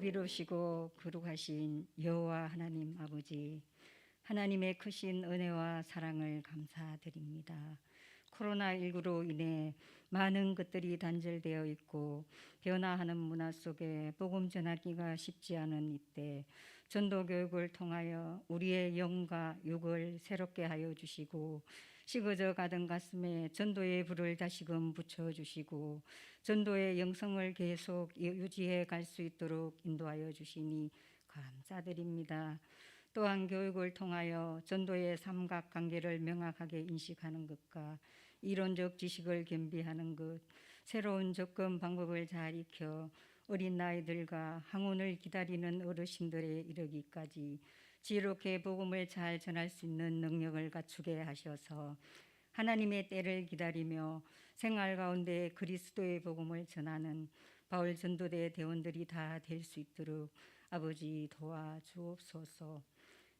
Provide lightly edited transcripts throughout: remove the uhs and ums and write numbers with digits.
자비로우시고 거룩하신 여호와 하나님 아버지, 하나님의 크신 은혜와 사랑을 감사드립니다. 코로나19로 인해 많은 것들이 단절되어 있고 변화하는 문화 속에 복음 전하기가 쉽지 않은 이때 전도 교육을 통하여 우리의 영과 육을 새롭게 하여 주시고 식어져 가던 가슴에 전도의 불을 다시금 붙여주시고 전도의 영성을 계속 유지해 갈 수 있도록 인도하여 주시니 감사드립니다. 또한 교육을 통하여 전도의 삼각관계를 명확하게 인식하는 것과 이론적 지식을 겸비하는 것, 새로운 접근 방법을 잘 익혀 어린 나이들과 항원을 기다리는 어르신들에 이르기까지 지혜롭게 복음을 잘 전할 수 있는 능력을 갖추게 하셔서 하나님의 때를 기다리며 생활 가운데 그리스도의 복음을 전하는 바울 전도대 대원들이 다 될 수 있도록 아버지 도와주옵소서.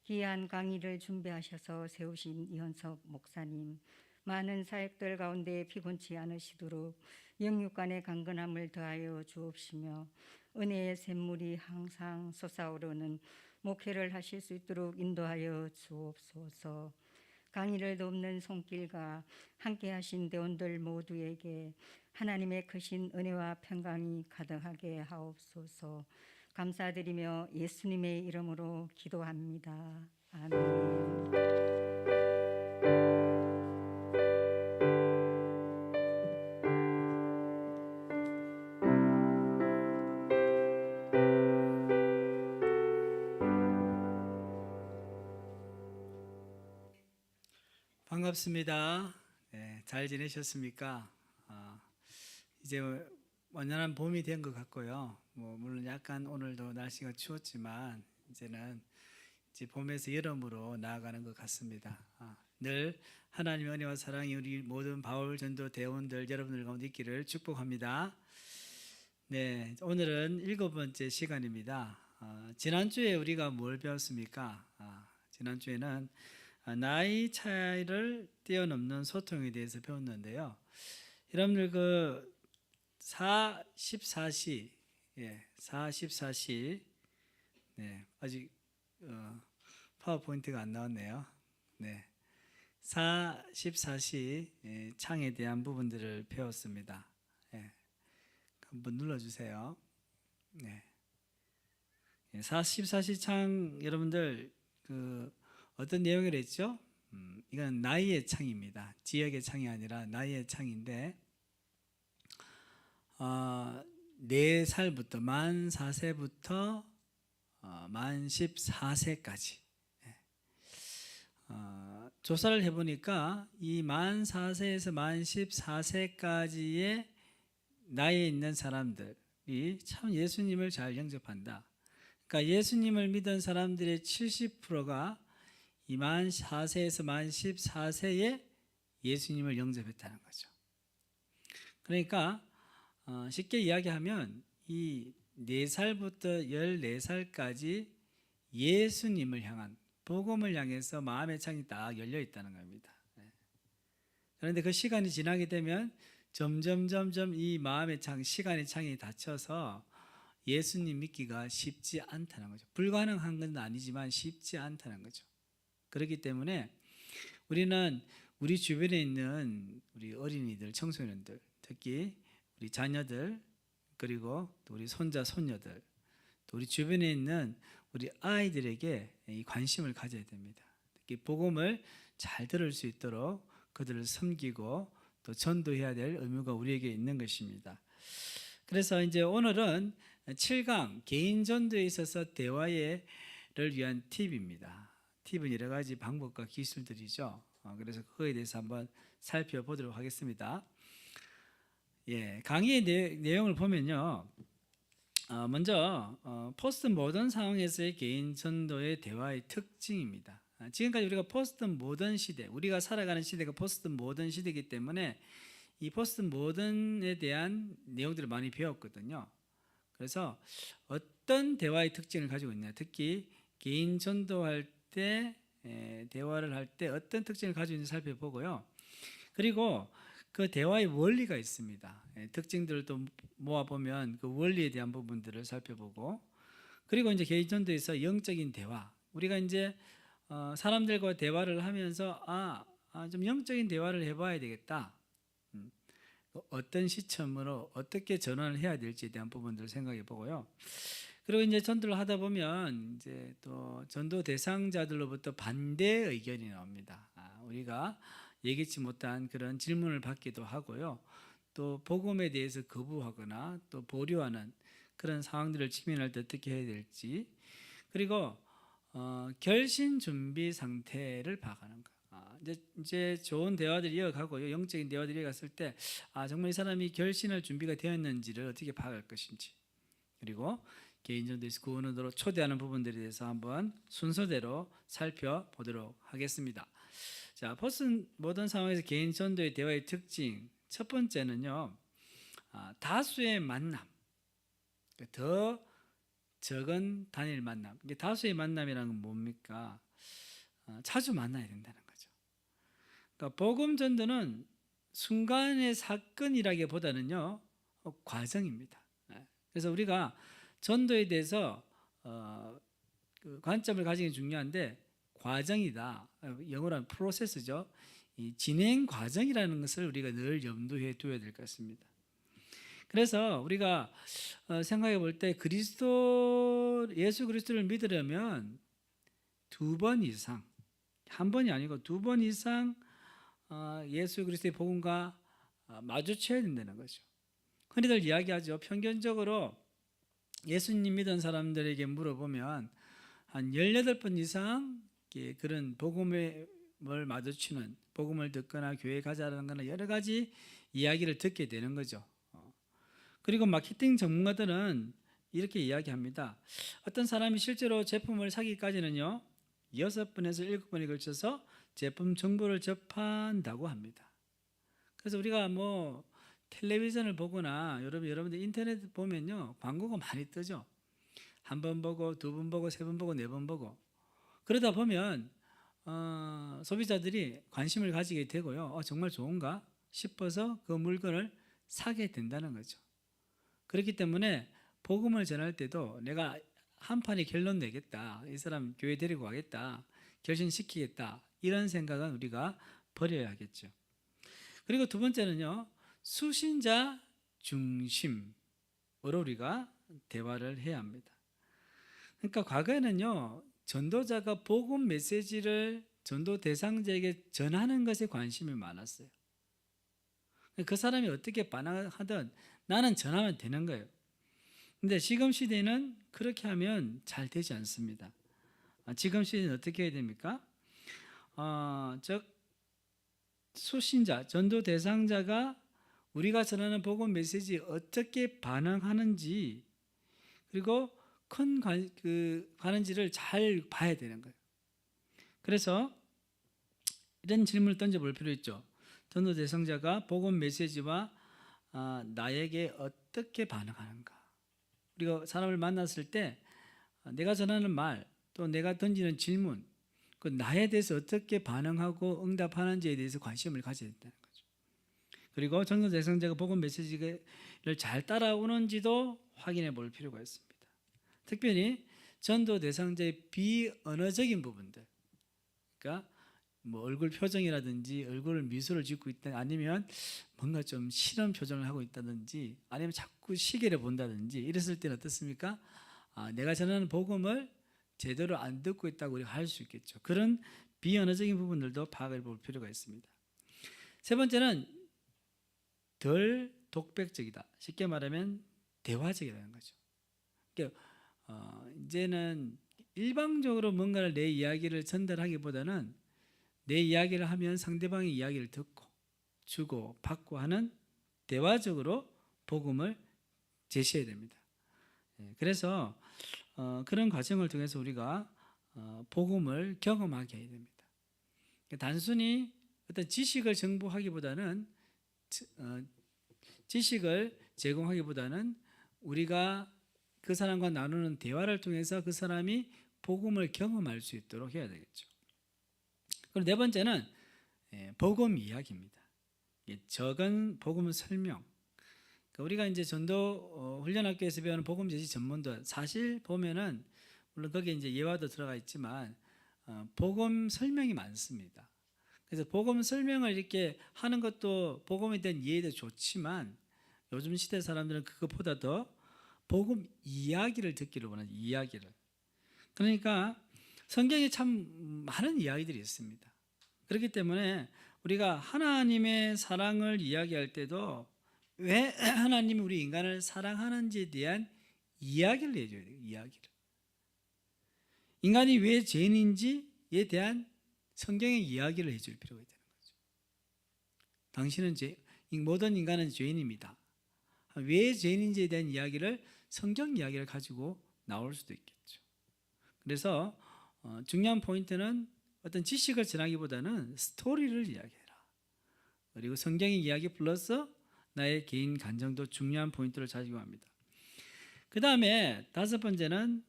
귀한 강의를 준비하셔서 세우신 이현석 목사님, 많은 사역들 가운데 피곤치 않으시도록 영육간의 강건함을 더하여 주옵시며 은혜의 샘물이 항상 솟아오르는 목회를 하실 수 있도록 인도하여 주옵소서. 강의를 돕는 손길과 함께 하신 대원들 모두에게 하나님의 크신 은혜와 평강이 가득하게 하옵소서. 감사드리며 예수님의 이름으로 기도합니다. 아멘. 반갑습니다. 네, 잘 지내셨습니까? 이제 완연한 봄이 된 것 같고요. 물론 약간 오늘도 날씨가 추웠지만 이제는 봄에서 여름으로 나아가는 것 같습니다. 늘 하나님의 은혜와 사랑이 우리 모든 바울 전도 대원들 여러분들 가운데 있기를 축복합니다. 네, 오늘은 7번째 시간입니다. 지난주에 우리가 뭘 배웠습니까? 지난주에는 나이 차이를 뛰어넘는 소통에 대해서 배웠는데요. 여러분들 그 14시, 14시, 아직 파워포인트가 안 나왔네요. 14시 창에 대한 부분들을 배웠습니다. 한번 눌러주세요. 14시 창 여러분들 어떤 내용을 했죠? 이건 나이의 창입니다. 지역의 창이 아니라 나이의 창인데 4살부터 만 4세부터 만 14세까지 조사를 해보니까 이 만 4세에서 만 14세까지의 나이에 있는 사람들이 참 예수님을 잘 영접한다. 그러니까 예수님을 믿은 사람들의 70%가 이 만 4세에서 만 14세에 예수님을 영접했다는 거죠. 그러니까 쉽게 이야기하면 이 4살부터 14살까지 예수님을 향한 복음을 향해서 마음의 창이 딱 열려 있다는 겁니다. 그런데 그 시간이 지나게 되면 점점 이 마음의 창, 시간의 창이 닫혀서 예수님 믿기가 쉽지 않다는 거죠. 불가능한 건 아니지만 쉽지 않다는 거죠. 그렇기 때문에 우리는 우리 주변에 있는 우리 어린이들, 청소년들, 특히 우리 자녀들, 그리고 또 우리 손자, 손녀들, 또 우리 주변에 있는 우리 아이들에게 이 관심을 가져야 됩니다. 특히 복음을 잘 들을 수 있도록 그들을 섬기고 또 전도해야 될 의무가 우리에게 있는 것입니다. 그래서 이제 오늘은 7강 개인 전도에 있어서 대화를 위한 팁입니다. 팁은 여러 가지 방법과 기술들이죠. 그래서 그거에 대해서 한번 살펴보도록 하겠습니다. 강의의 내용을 보면요. 먼저 포스트 모던 상황에서의 개인 전도의 대화의 특징입니다. 지금까지 우리가 포스트 모던 시대, 우리가 살아가는 시대가 포스트 모던 시대이기 때문에 이 포스트 모던에 대한 내용들을 많이 배웠거든요. 그래서 어떤 대화의 특징을 가지고 있냐, 특히 개인 전도할 때 대화를 할 때 어떤 특징을 가지고 있는지 살펴보고요. 그리고 그 대화의 원리가 있습니다. 특징들을 또 모아보면 그 원리에 대한 부분들을 살펴보고, 그리고 이제 개인 전도에서 영적인 대화. 우리가 이제 사람들과 대화를 하면서 좀 영적인 대화를 해봐야 되겠다. 어떤 시점으로 어떻게 전환을 해야 될지에 대한 부분들을 생각해 보고요. 그리고 이제 전도를 하다 보면 이제 또 전도 대상자들로부터 반대 의견이 나옵니다. 우리가 예기치 못한 그런 질문을 받기도 하고요. 또 복음에 대해서 거부하거나 또 보류하는 그런 상황들을 직면할 때 어떻게 해야 될지, 그리고 결신 준비 상태를 파악하는 거. 이제 좋은 대화들이 이어가고요. 영적인 대화들이 이어갔을 때 정말 이 사람이 결신할 준비가 되었는지를 어떻게 파악할 것인지, 그리고 개인전도에서 구원으로 초대하는 부분들에 대해서 한번 순서대로 살펴보도록 하겠습니다. 자, 포스트 모던 상황에서 개인 전도의 대화의 특징, 첫 번째는요, 다수의 만남, 더 적은 단일 만남. 이게 다수의 만남이라는 건 뭡니까? 자주 만나야 된다는 거죠. 그러니까 복음 전도는 순간의 사건이라기보다는요, 과정입니다. 그래서 우리가 전도에 대해서 그 관점을 가지는 게 중요한데, 과정이다. 영어로 하면 프로세스죠. 이 진행 과정이라는 것을 우리가 늘 염두에 두어야 될 것 같습니다. 그래서 우리가 생각해 볼 때 예수 그리스도를 믿으려면 2번 이상, 한 번이 아니고 2번 이상 예수 그리스도의 복음과 마주쳐야 된다는 거죠. 흔히들 이야기하죠. 평균적으로 예수님 믿은 사람들에게 물어보면 한 18번 이상 그런 복음을 마주치는, 복음을 듣거나 교회에 가자라는 거나 여러 가지 이야기를 듣게 되는 거죠. 그리고 마케팅 전문가들은 이렇게 이야기합니다. 어떤 사람이 실제로 제품을 사기까지는요, 6번에서 7번에 걸쳐서 제품 정보를 접한다고 합니다. 그래서 우리가 텔레비전을 보거나 여러분들 인터넷 보면요, 광고가 많이 뜨죠. 한 번 보고, 2번 보고, 3번 보고, 4번 보고. 그러다 보면 소비자들이 관심을 가지게 되고요. 정말 좋은가 싶어서 그 물건을 사게 된다는 거죠. 그렇기 때문에 복음을 전할 때도 내가 한 판에 결론 내겠다, 이 사람 교회 데리고 가겠다, 결신시키겠다, 이런 생각은 우리가 버려야겠죠. 그리고 두 번째는요, 수신자 중심으로 우리가 대화를 해야 합니다. 그러니까 과거에는요, 전도자가 복음 메시지를 전도 대상자에게 전하는 것에 관심이 많았어요. 그 사람이 어떻게 반응하든 나는 전하면 되는 거예요. 근데 지금 시대는 그렇게 하면 잘 되지 않습니다. 지금 시대는 어떻게 해야 됩니까? 즉 수신자, 전도 대상자가 우리가 전하는 복음 메시지에 어떻게 반응하는지, 그리고 가는지를 잘 봐야 되는 거예요. 그래서 이런 질문을 던져볼 필요 있죠. 전도 대상자가 복음 메시지와 나에게 어떻게 반응하는가? 우리가 사람을 만났을 때 내가 전하는 말, 또 내가 던지는 질문, 그 나에 대해서 어떻게 반응하고 응답하는지에 대해서 관심을 가져야 된다는 거죠. 그리고 전도 대상자가 복음 메시지를 잘 따라오는지도 확인해 볼 필요가 있습니다. 특별히 전도 대상자의 비언어적인 부분들, 그러니까 얼굴 표정이라든지 얼굴을 미소를 짓고 있다, 아니면 뭔가 좀 싫은 표정을 하고 있다든지, 아니면 자꾸 시계를 본다든지, 이랬을 때는 어떻습니까? 내가 전하는 복음을 제대로 안 듣고 있다고 우리가 할 수 있겠죠. 그런 비언어적인 부분들도 파악해 볼 필요가 있습니다. 세 번째는 덜 독백적이다. 쉽게 말하면 대화적이라는 거죠. 그러니까 이제는 일방적으로 뭔가를 내 이야기를 전달하기보다는 내 이야기를 하면 상대방의 이야기를 듣고 주고 받고 하는 대화적으로 복음을 제시해야 됩니다. 그래서 그런 과정을 통해서 우리가 복음을 경험하게 해야 됩니다. 단순히 어떤 지식을 정보하기보다는 지식을 제공하기보다는 우리가 그 사람과 나누는 대화를 통해서 그 사람이 복음을 경험할 수 있도록 해야 되겠죠. 그리고 네 번째는 복음 이야기입니다. 적은 복음 설명. 우리가 이제 전도 훈련학교에서 배우는 복음 제시 전문도 사실 보면은 물론 거기에 이제 예화도 들어가 있지만 복음 설명이 많습니다. 그래서 복음 설명을 이렇게 하는 것도 복음에 대한 이해도 좋지만 요즘 시대 사람들은 그것보다 더 복음 이야기를 듣기를 원하는 이야기를. 그러니까 성경에 참 많은 이야기들이 있습니다. 그렇기 때문에 우리가 하나님의 사랑을 이야기할 때도 왜 하나님이 우리 인간을 사랑하는지에 대한 이야기를 해줘야 돼요. 이야기를. 인간이 왜 죄인인지에 대한 성경의 이야기를 해줄 필요가 있다는 거죠. 당신은 모든 인간은 죄인입니다. 왜 죄인인지에 대한 이야기를 성경 이야기를 가지고 나올 수도 있겠죠. 그래서 중요한 포인트는 어떤 지식을 전하기보다는 스토리를 이야기해라. 그리고 성경의 이야기 플러스 나의 개인 감정도 중요한 포인트를 가지고 합니다. 그 다음에 다섯 번째는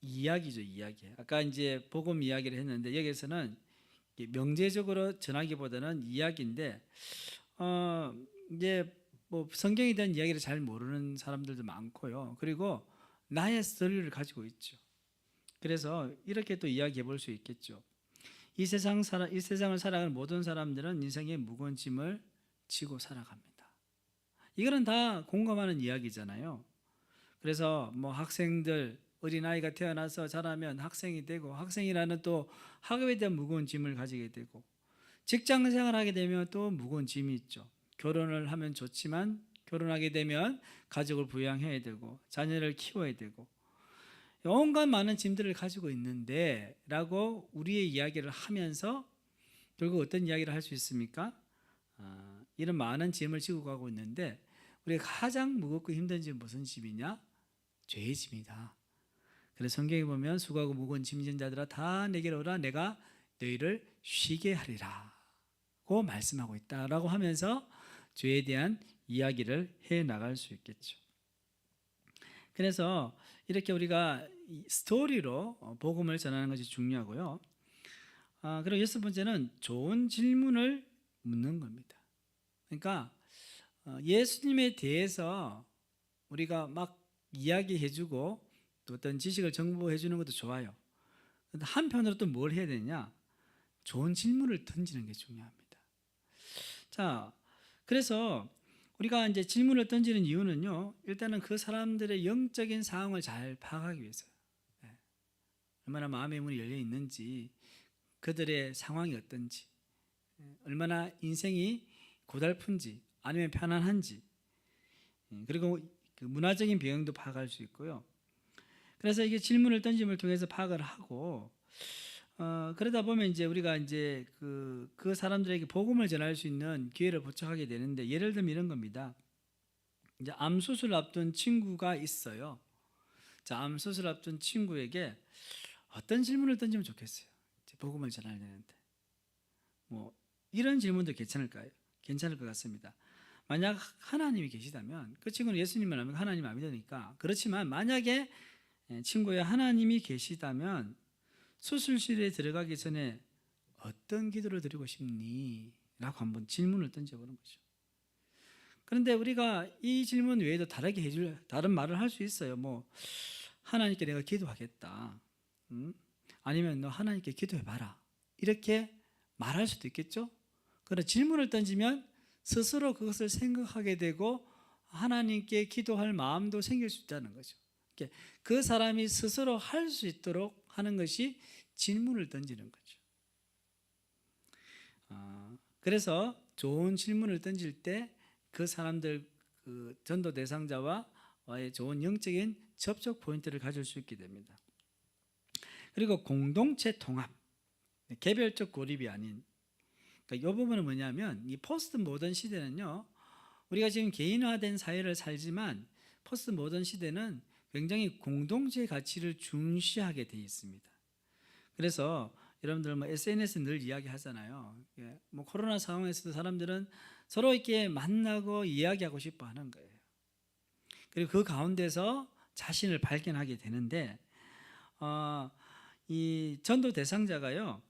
이야기죠. 이야기. 아까 이제 복음 이야기를 했는데 여기서는 명제적으로 전하기보다는 이야기인데 이제 뭐 성경에 대한 이야기를 잘 모르는 사람들도 많고요. 그리고 나의 스토리를 가지고 있죠. 그래서 이렇게 또 이야기해 볼 수 있겠죠. 이 세상을 살아가는 모든 사람들은 인생의 무거운 짐을 지고 살아갑니다. 이거는 다 공감하는 이야기잖아요. 그래서 뭐 학생들 어린아이가 태어나서 자라면 학생이 되고 학생이라는 또 학업에 대한 무거운 짐을 가지게 되고 직장 생활하게 되면 또 무거운 짐이 있죠. 결혼을 하면 좋지만 결혼하게 되면 가족을 부양해야 되고 자녀를 키워야 되고 온갖 많은 짐들을 가지고 있는데 라고 우리의 이야기를 하면서 결국 어떤 이야기를 할 수 있습니까? 이런 많은 짐을 지고 가고 있는데 우리가 가장 무겁고 힘든 짐은 무슨 짐이냐? 죄의 짐이다. 그래서 성경에 보면 수고하고 무거운 짐진 자들아 다 내게로 오라 내가 너희를 쉬게 하리라 고 말씀하고 있다라고 하면서 죄에 대한 이야기를 해나갈 수 있겠죠. 그래서 이렇게 우리가 스토리로 복음을 전하는 것이 중요하고요. 그리고 여섯 번째는 좋은 질문을 묻는 겁니다. 그러니까 예수님에 대해서 우리가 막 이야기해주고 또 어떤 지식을 정보해주는 것도 좋아요. 그런데 한편으로 또 뭘 해야 되냐? 좋은 질문을 던지는 게 중요합니다. 자, 그래서 우리가 이제 질문을 던지는 이유는요. 일단은 그 사람들의 영적인 상황을 잘 파악하기 위해서요. 얼마나 마음의 문이 열려 있는지, 그들의 상황이 어떤지, 얼마나 인생이 고달픈지, 아니면 편안한지, 그리고 그 문화적인 배경도 파악할 수 있고요. 그래서 이게 질문을 던짐을 통해서 파악을 하고, 그러다 보면 이제 우리가 이제 그 사람들에게 복음을 전할 수 있는 기회를 포착하게 되는데, 예를 들면 이런 겁니다. 이제 암 수술 앞둔 친구가 있어요. 자, 암 수술 앞둔 친구에게 어떤 질문을 던지면 좋겠어요? 이제 복음을 전해야 되는데, 뭐 이런 질문도 괜찮을까요? 괜찮을 것 같습니다. 만약 하나님이 계시다면 그 친구는 예수님을 알면 하나님 안 믿으니까 그렇지만 만약에 친구야 하나님이 계시다면 수술실에 들어가기 전에 어떤 기도를 드리고 싶니? 라고 한번 질문을 던져보는 거죠. 그런데 우리가 이 질문 외에도 다른 말을 할 수 있어요. 뭐 하나님께 내가 기도하겠다. 아니면 너 하나님께 기도해봐라. 이렇게 말할 수도 있겠죠. 그러나 질문을 던지면 스스로 그것을 생각하게 되고 하나님께 기도할 마음도 생길 수 있다는 거죠. 그 사람이 스스로 할 수 있도록 하는 것이 질문을 던지는 거죠. 그래서 좋은 질문을 던질 때 그 사람들 그 전도 대상자와의 좋은 영적인 접촉 포인트를 가질 수 있게 됩니다. 그리고 공동체 통합, 개별적 고립이 아닌. 그러니까 이 부분은 뭐냐면 이 포스트 모던 시대는요. 우리가 지금 개인화된 사회를 살지만 포스트 모던 시대는 굉장히 공동체의 가치를 중시하게 돼 있습니다. 그래서 여러분들 뭐 SNS 늘 이야기하잖아요. 뭐 코로나 상황에서도 사람들은 서로 이렇게 만나고 이야기하고 싶어 하는 거예요. 그리고 그 가운데서 자신을 발견하게 되는데 이 전도 대상자가요.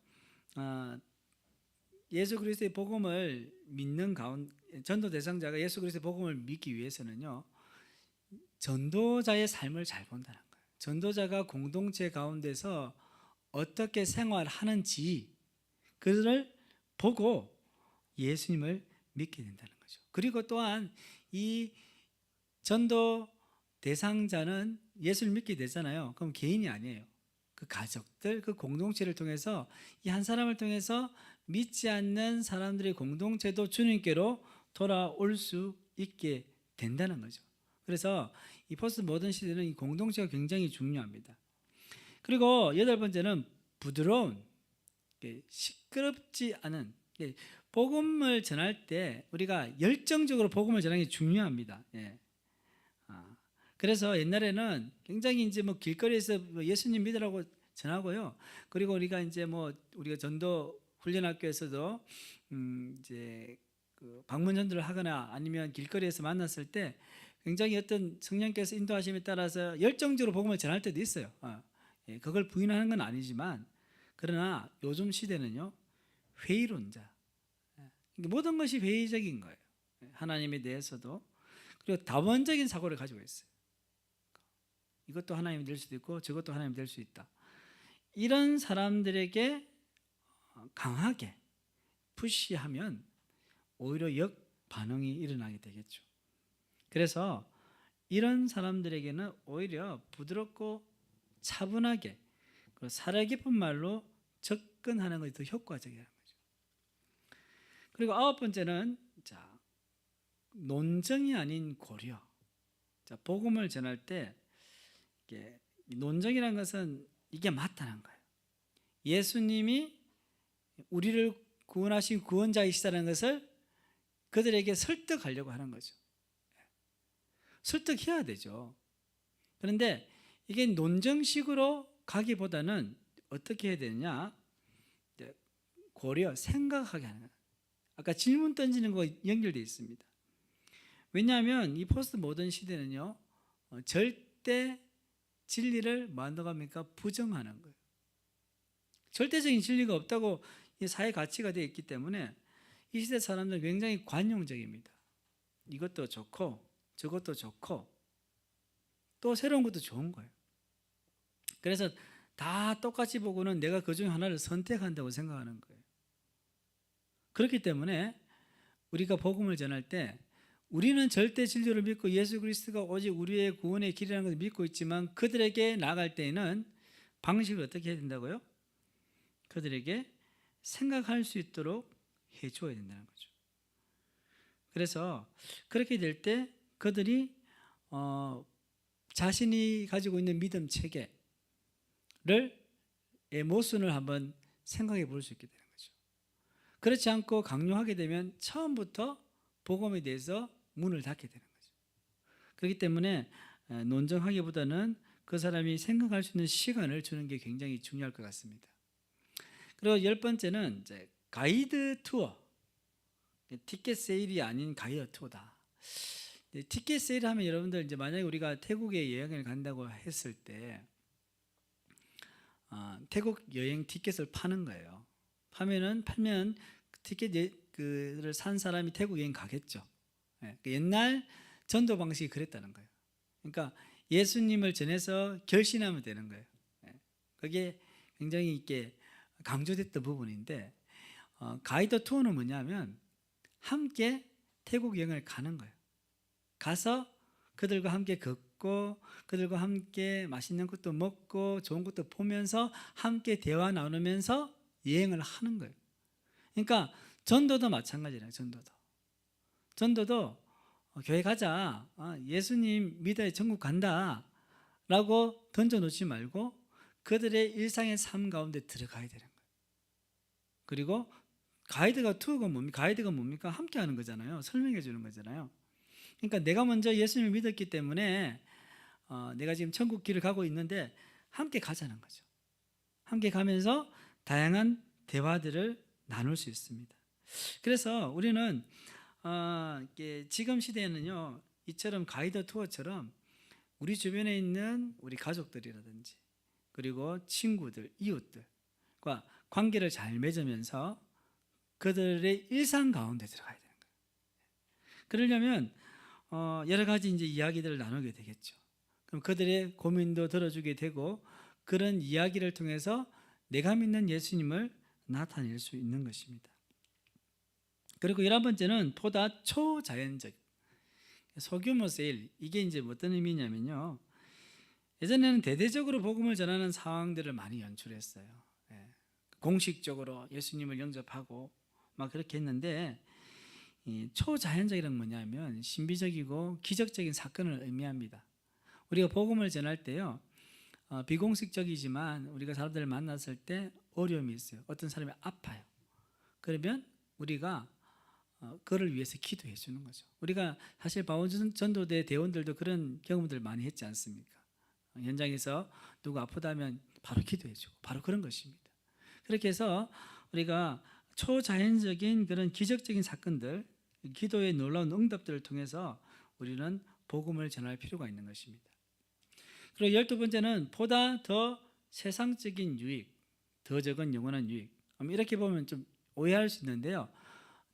예수 그리스도의 복음을 믿는 가운데 전도 대상자가 예수 그리스도의 복음을 믿기 위해서는요, 전도자의 삶을 잘 본다는 거예요. 전도자가 공동체 가운데서 어떻게 생활하는지 그를 보고 예수님을 믿게 된다는 거죠. 그리고 또한 이 전도 대상자는 예수를 믿게 되잖아요. 그럼 개인이 아니에요. 그 가족들, 그 공동체를 통해서 이 한 사람을 통해서 믿지 않는 사람들의 공동체도 주님께로 돌아올 수 있게 된다는 거죠. 그래서 이 포스트 모던 시대는 이 공동체가 굉장히 중요합니다. 그리고 여덟 번째는 부드러운, 시끄럽지 않은, 복음을 전할 때 우리가 열정적으로 복음을 전하는 게 중요합니다. 그래서 옛날에는 굉장히 이제 뭐 길거리에서 예수님 믿으라고 전하고요. 그리고 우리가 이제 뭐 우리가 전도 훈련학교에서도 이제 그 방문 전도를 하거나 아니면 길거리에서 만났을 때 굉장히 어떤 성령께서 인도하심에 따라서 열정적으로 복음을 전할 때도 있어요. 그걸 부인하는 건 아니지만, 그러나 요즘 시대는요, 회의론자, 모든 것이 회의적인 거예요. 하나님에 대해서도. 그리고 다원적인 사고를 가지고 있어요. 이것도 하나님이 될 수도 있고 저것도 하나님이 될 수 있다. 이런 사람들에게 강하게 푸시하면 오히려 역반응이 일어나게 되겠죠. 그래서 이런 사람들에게는 오히려 부드럽고 차분하게 살아 깊은 말로 접근하는 것이 더 효과적이라는 거죠. 그리고 아홉 번째는 논정이 아닌 고려. 복음을 전할 때 논정이라는 것은 이게 맞다는 거예요. 예수님이 우리를 구원하신 구원자이시다는 것을 그들에게 설득하려고 하는 거죠. 설득해야 되죠. 그런데 이게 논정식으로 가기보다는 어떻게 해야 되느냐? 고려, 생각하게 하는 거예요. 아까 질문 던지는 거 연결되어 있습니다. 왜냐하면 이 포스트 모던 시대는요, 절대 진리를 뭐 한다고 합니까? 부정하는 거예요. 절대적인 진리가 없다고 이 사회 가치가 되어 있기 때문에 이 시대 사람들은 굉장히 관용적입니다. 이것도 좋고 저것도 좋고 또 새로운 것도 좋은 거예요. 그래서 다 똑같이 보고는 내가 그 중에 하나를 선택한다고 생각하는 거예요. 그렇기 때문에 우리가 복음을 전할 때 우리는 절대 진리를 믿고 예수 그리스도가 오직 우리의 구원의 길이라는 것을 믿고 있지만 그들에게 나아갈 때에는 방식을 어떻게 해야 된다고요? 그들에게 생각할 수 있도록 해줘야 된다는 거죠. 그래서 그렇게 될 때 그들이 자신이 가지고 있는 믿음 체계를 모순을 한번 생각해 볼 수 있게 되는 거죠. 그렇지 않고 강요하게 되면 처음부터 복음에 대해서 문을 닫게 되는 거죠. 그렇기 때문에 논정하기보다는 그 사람이 생각할 수 있는 시간을 주는 게 굉장히 중요할 것 같습니다. 그리고 열 번째는 이제 가이드 투어, 티켓 세일이 아닌 가이드 투어다. 티켓 세일 하면 여러분들 이제 만약에 우리가 태국에 여행을 간다고 했을 때 태국 여행 티켓을 파는 거예요. 팔면 티켓을 산 사람이 태국 여행 가겠죠. 옛날 전도 방식이 그랬다는 거예요. 그러니까 예수님을 전해서 결신하면 되는 거예요. 그게 굉장히 이렇게 강조됐던 부분인데 가이드 투어는 뭐냐면 함께 태국 여행을 가는 거예요. 가서 그들과 함께 걷고 그들과 함께 맛있는 것도 먹고 좋은 것도 보면서 함께 대화 나누면서 여행을 하는 거예요. 그러니까 전도도 마찬가지예요. 전도도 교회 가자, 예수님 믿어야 전국 간다 라고 던져놓지 말고 그들의 일상의 삶 가운데 들어가야 되는 거예요. 그리고 가이드가 뭡니까? 함께 하는 거잖아요. 설명해 주는 거잖아요. 그러니까 내가 먼저 예수님을 믿었기 때문에 내가 지금 천국 길을 가고 있는데 함께 가자는 거죠. 함께 가면서 다양한 대화들을 나눌 수 있습니다. 그래서 우리는 지금 시대에는요, 이처럼 가이드 투어처럼 우리 주변에 있는 우리 가족들이라든지 그리고 친구들, 이웃들과 관계를 잘 맺으면서 그들의 일상 가운데 들어가야 되는 거예요. 그러려면 여러 가지 이제 이야기들을 나누게 되겠죠. 그럼 그들의 고민도 들어주게 되고 그런 이야기를 통해서 내가 믿는 예수님을 나타낼 수 있는 것입니다. 그리고 11번째는 보다 초자연적 소규모 세일. 이게 이제 어떤 의미냐면요. 예전에는 대대적으로 복음을 전하는 상황들을 많이 연출했어요. 공식적으로 예수님을 영접하고 막 그렇게 했는데 이 초자연적이란 뭐냐면 신비적이고 기적적인 사건을 의미합니다. 우리가 복음을 전할 때요. 비공식적이지만 우리가 사람들을 만났을 때 어려움이 있어요. 어떤 사람이 아파요. 그러면 우리가 그를 위해서 기도해 주는 거죠. 우리가 사실 바울 전도대 대원들도 그런 경험들을 많이 했지 않습니까? 현장에서 누가 아프다면 바로 기도해 주고 바로 그런 것입니다. 그렇게 해서 우리가 초자연적인 그런 기적적인 사건들, 기도의 놀라운 응답들을 통해서 우리는 복음을 전할 필요가 있는 것입니다. 그리고 12번째는 보다 더 세상적인 유익, 더 적은 영원한 유익. 이렇게 보면 좀 오해할 수 있는데요.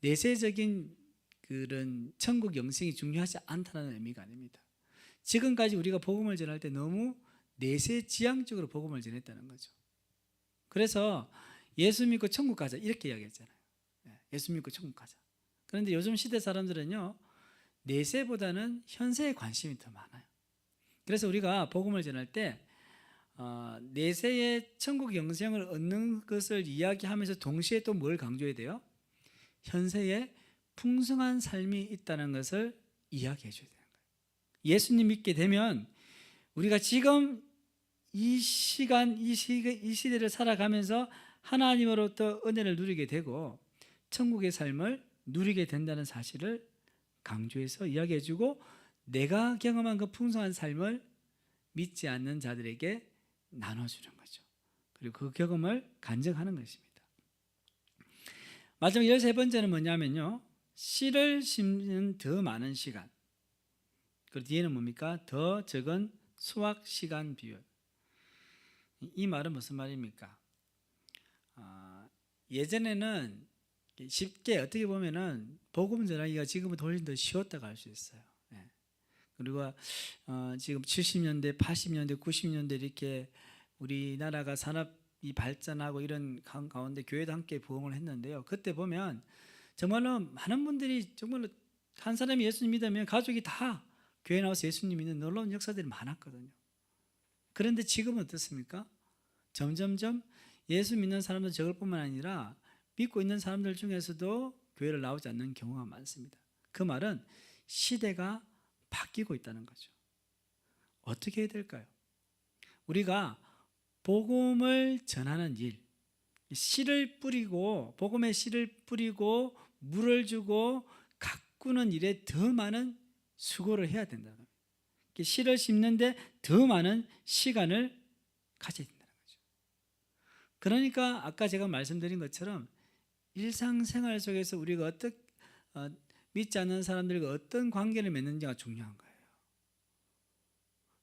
내세적인 그런 천국 영생이 중요하지 않다는 의미가 아닙니다. 지금까지 우리가 복음을 전할 때 너무 내세지향적으로 복음을 전했다는 거죠. 그래서 예수 믿고 천국 가자 이렇게 이야기했잖아요. 예수 믿고 천국 가자. 그런데 요즘 시대 사람들은요. 내세보다는 현세에 관심이 더 많아요. 그래서 우리가 복음을 전할 때 내세의 천국 영생을 얻는 것을 이야기하면서 동시에 또 뭘 강조해야 돼요? 현세에 풍성한 삶이 있다는 것을 이야기해 줘야 되는 거예요. 예수님 믿게 되면 우리가 지금 이 시간, 이 시대를 살아가면서 하나님으로부터 은혜를 누리게 되고 천국의 삶을 누리게 된다는 사실을 강조해서 이야기해 주고 내가 경험한 그 풍성한 삶을 믿지 않는 자들에게 나눠주는 거죠. 그리고 그 경험을 간증하는 것입니다. 마지막 13번째는 뭐냐면요. 씨를 심는 더 많은 시간. 그 뒤에는 뭡니까? 더 적은 수확 시간 비율. 이 말은 무슨 말입니까? 예전에는 쉽게 어떻게 보면은 복음 전하기가 지금은 훨씬 더 쉬웠다고 할 수 있어요. 그리고 지금 70년대, 80년대, 90년대 이렇게 우리나라가 산업이 발전하고 이런 가운데 교회도 함께 부흥을 했는데요. 그때 보면 정말로 많은 분들이 정말로 한 사람이 예수님 믿으면 가족이 다 교회 나와서 예수님 믿는 놀라운 역사들이 많았거든요. 그런데 지금은 어떻습니까? 점점점 예수 믿는 사람들 적을 뿐만 아니라 믿고 있는 사람들 중에서도 교회를 나오지 않는 경우가 많습니다. 그 말은 시대가 바뀌고 있다는 거죠. 어떻게 해야 될까요? 우리가 복음을 전하는 일, 씨를 뿌리고 복음의 씨를 뿌리고 물을 주고 가꾸는 일에 더 많은 수고를 해야 된다는 거예요. 씨를 심는데 더 많은 시간을 가져야 된다는 거죠. 그러니까 아까 제가 말씀드린 것처럼 일상생활 속에서 우리가 믿지 않는 사람들과 어떤 관계를 맺는지가 중요한 거예요.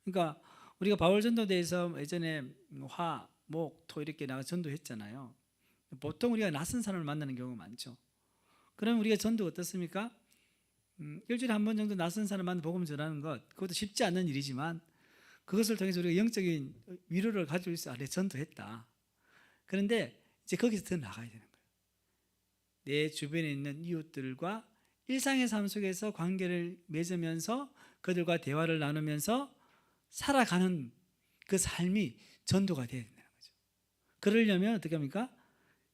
그러니까 우리가 바울 전도대에서 예전에 화, 목, 토 이렇게 나가 전도했잖아요. 보통 우리가 낯선 사람을 만나는 경우가 많죠. 그럼 우리가 전도 어떻습니까? 일주일에 한 번 정도 낯선 사람 만나 복음 전하는 것, 그것도 쉽지 않은 일이지만 그것을 통해서 우리가 영적인 위로를 가지고 있어. 내 전도했다. 그런데 이제 거기서 더 나가야 되는 거예요. 내 주변에 있는 이웃들과 일상의 삶 속에서 관계를 맺으면서 그들과 대화를 나누면서 살아가는 그 삶이 전도가 되어야 된다는 거죠. 그러려면 어떻게 합니까?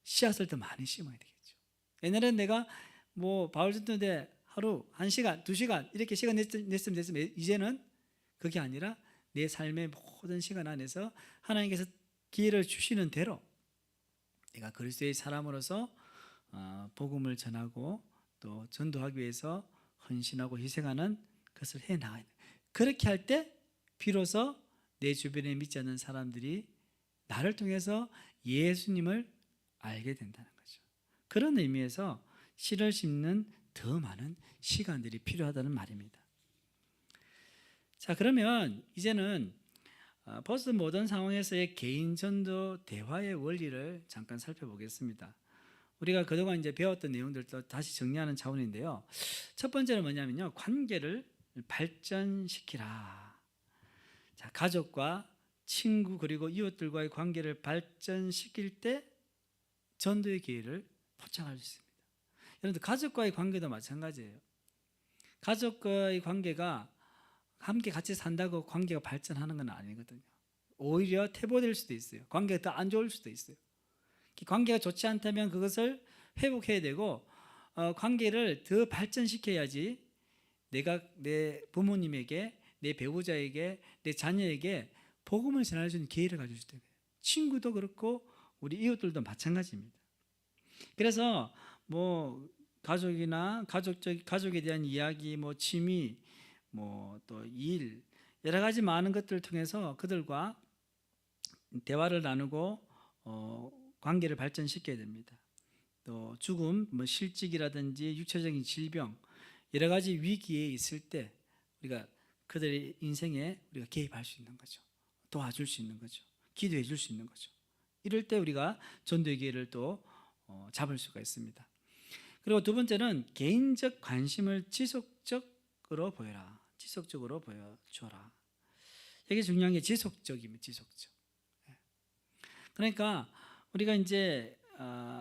씨앗을 더 많이 심어야 되겠죠. 옛날에는 내가 바울 전도대 하루 1시간, 2시간 이렇게 시간 냈으면 됐으면 이제는 그게 아니라 내 삶의 모든 시간 안에서 하나님께서 기회를 주시는 대로 내가 그리스도의 사람으로서 복음을 전하고 또 전도하기 위해서 헌신하고 희생하는 것을 해나가야 돼요. 그렇게 할 때 비로소 내 주변에 믿지 않는 사람들이 나를 통해서 예수님을 알게 된다는 거죠. 그런 의미에서 씨를 심는 더 많은 시간들이 필요하다는 말입니다. 자, 그러면 이제는 포스트 모던 상황에서의 개인 전도 대화의 원리를 잠깐 살펴보겠습니다. 우리가 그동안 이제 배웠던 내용들도 다시 정리하는 차원인데요. 첫 번째는 뭐냐면요, 관계를 발전시키라. 자, 가족과 친구 그리고 이웃들과의 관계를 발전시킬 때 전도의 기회를 포착할 수 있습니다. 여러분들 가족과의 관계도 마찬가지예요. 가족과의 관계가 함께 같이 산다고 관계가 발전하는 건 아니거든요. 오히려 퇴보될 수도 있어요. 관계가 더 안 좋을 수도 있어요. 관계가 좋지 않다면 그것을 회복해야 되고 관계를 더 발전시켜야지 내가 내 부모님에게, 내 배우자에게, 내 자녀에게 복음을 전할 수 있는 기회를 가질 수 있어요. 친구도 그렇고 우리 이웃들도 마찬가지입니다. 그래서 뭐 가족이나 가족에 대한 이야기, 뭐 취미, 뭐 또 일, 여러 가지 많은 것들을 통해서 그들과 대화를 나누고 관계를 발전시켜야 됩니다. 또 죽음, 뭐 실직이라든지 육체적인 질병, 여러 가지 위기에 있을 때 우리가 그들의 인생에 우리가 개입할 수 있는 거죠. 도와줄 수 있는 거죠. 기도해 줄 수 있는 거죠. 이럴 때 우리가 전도의 기회를 또 잡을 수가 있습니다. 그리고 두 번째는 개인적 관심을 지속적으로 보여라. 지속적으로 보여줘라. 이게 중요한 게 지속적입니다. 지속적. 그러니까 우리가 이제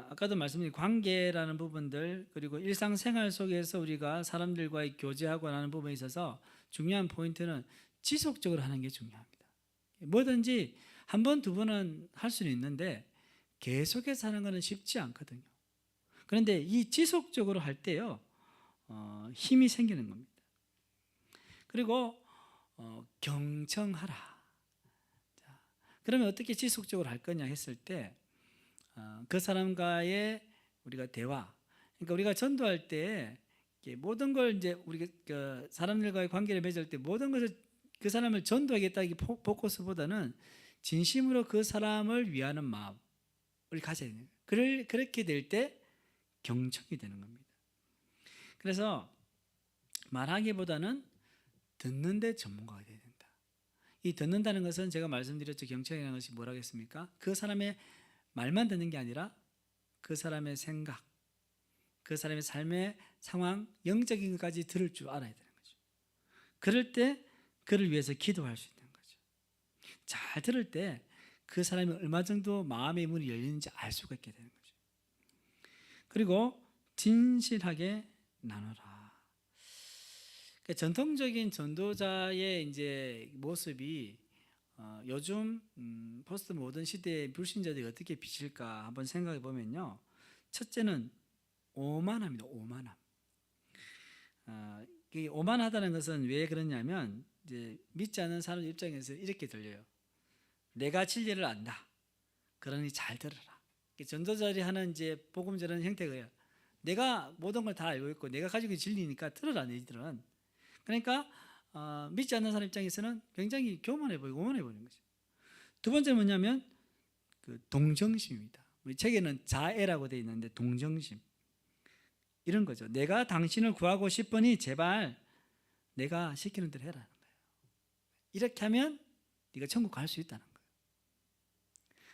아까도 말씀드린 관계라는 부분들, 그리고 일상생활 속에서 우리가 사람들과의 교제하고 하는 부분에 있어서 중요한 포인트는 지속적으로 하는 게 중요합니다. 뭐든지 한 번, 두 번은 할 수는 있는데 계속해서 하는 것은 쉽지 않거든요. 그런데 이 지속적으로 할 때요, 힘이 생기는 겁니다. 그리고 경청하라. 자, 그러면 어떻게 지속적으로 할 거냐 했을 때 그 사람과의 우리가 대화, 그러니까 우리가 전도할 때 모든 걸 이제 우리가 그 사람들과의 관계를 맺을 때 모든 것을 그 사람을 전도하겠다 이 포커스보다는 진심으로 그 사람을 위하는 마음을 가져야 돼요. 그렇게 될 때 경청이 되는 겁니다. 그래서 말하기보다는 듣는 데 전문가가 되어야 된다. 이 듣는다는 것은 제가 말씀드렸죠. 경청이라는 것이 뭐라겠습니까? 그 사람의 말만 듣는 게 아니라 그 사람의 생각, 그 사람의 삶의 상황, 영적인 것까지 들을 줄 알아야 되는 거죠. 그럴 때 그를 위해서 기도할 수 있는 거죠. 잘 들을 때 그 사람이 얼마 정도 마음의 문이 열리는지 알 수가 있게 되는 거죠. 그리고 진실하게 나눠라. 그러니까 전통적인 전도자의 이제 모습이 요즘 포스트 모던 시대의 불신자들이 어떻게 비칠까 한번 생각해 보면요. 첫째는 오만합니다. 오만함. 이 오만하다는 것은 왜 그러냐면 이제 믿지 않는 사람 입장에서 이렇게 들려요. 내가 진리를 안다. 그러니 잘 들어라. 전도자들이 하는 이제 복음 전하는 형태가요. 내가 모든 걸 다 알고 있고 내가 가지고 있는 진리니까 들어라 너희들은. 그러니까 믿지 않는 사람 입장에서는 굉장히 교만해 보이고 오만해 보이는 거죠. 두 번째는 뭐냐면 그 동정심입니다. 우리 책에는 자애라고 되어 있는데 동정심 이런 거죠. 내가 당신을 구하고 싶으니 제발 내가 시키는 대로 해라는 거예요. 이렇게 하면 네가 천국 갈 수 있다는 거예요.